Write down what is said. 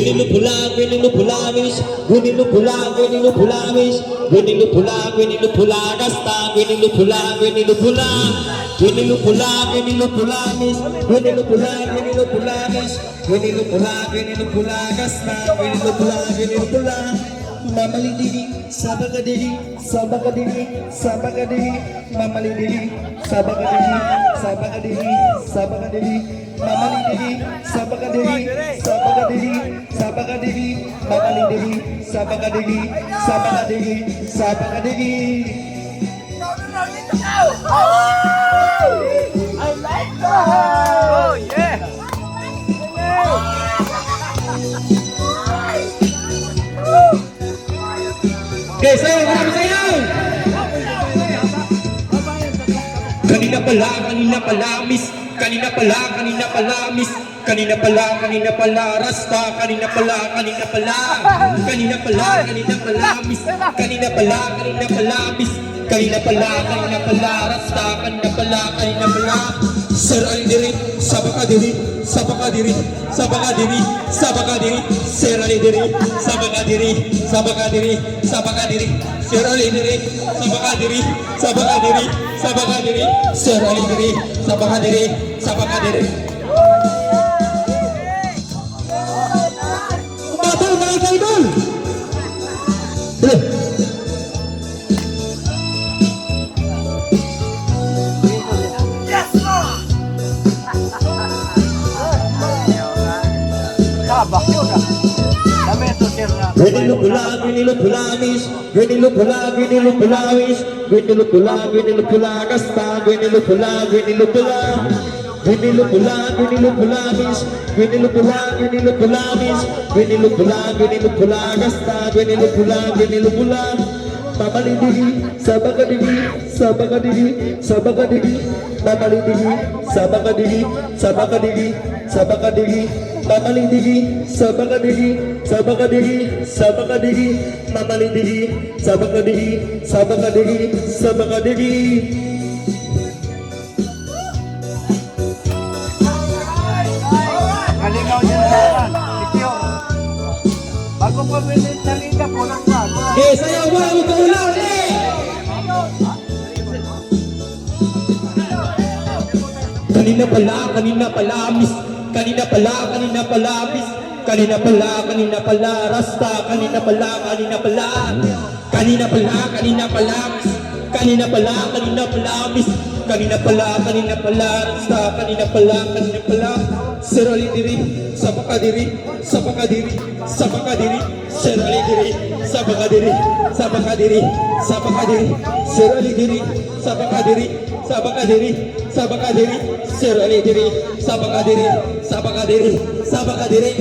Gwenilo pula, gwenilo pulamis, gwenilo pula, gwenilo pulamis, gwenilo pula, gasta, gwenilo pula, gwenilo pula, gwenilo pula, gwenilo pulamis, gwenilo pula, gwenilo pulamis, gwenilo pula, gasta, gwenilo pula, mamali diri, sabaga diri, sabaga diri, sabaga diri, mamali diri, sabaga diri, sabaga diri, sabaga diri, mamali diri, sabaga diri, sabaga diri, sabaga diri, mamali diri, sabaga diri, sabaga diri, sabaga diri. I like that! Oh, yeah! Okay, sayo, marami sayo! Kanina pala, miss. Kanina pala, rasta. Kanina pala, miss. Kanina pala, miss. Kanina pala, rasta. Kanina pala. Sir Ali diri, sabaka diri, sabaka diri, sabaka diri, sabaka diri. Sir Ali diri, sabaka diri, sabaka diri, sabaka diri. Sir Ali diri, sabaka diri, sabaka diri, sabaka diri. Sir Ali diri, sabaka diri, sabaka diri. Batal mga kaidol. Gwenilo pula, gwenilo pulamis, gwenilo pula, gasta, gwenilo pula, gwenilo pulamis, gwenilo pulamis, gwenilo pula, gasta, gwenilo pula, mamali diri, sabaga diri, sabaga diri, sabaga diri, mamali diri, sabaga diri, sabaga diri, sabaga diri, mamali diri, sabaga diri, sabaga diri, sabaga diri, mamali diri, sabaga diri, sabaga diri, sabaga diri. Kalingaw niya na naman. Sikyo. Bago pa minit sa liga, pulang ka. Okay, sayo, bago ka ulang, Kanina pala, miss. Kanina pala, miss. Kanina pala, rasta. Kanina pala. Kanina pala, miss. Kanina pala, miss. Kanina pala, rasta. Kanina pala. Sir Ali diri, sabaka diri, sabaka diri, sabaka diri. Sir Ali diri, sabaka diri, sabaka diri, sabaka diri. Sir Ali diri, sabaka diri, sabaka diri, sabaka diri. Sir Ali diri, sabaka diri, sabaka diri, sabaka diri.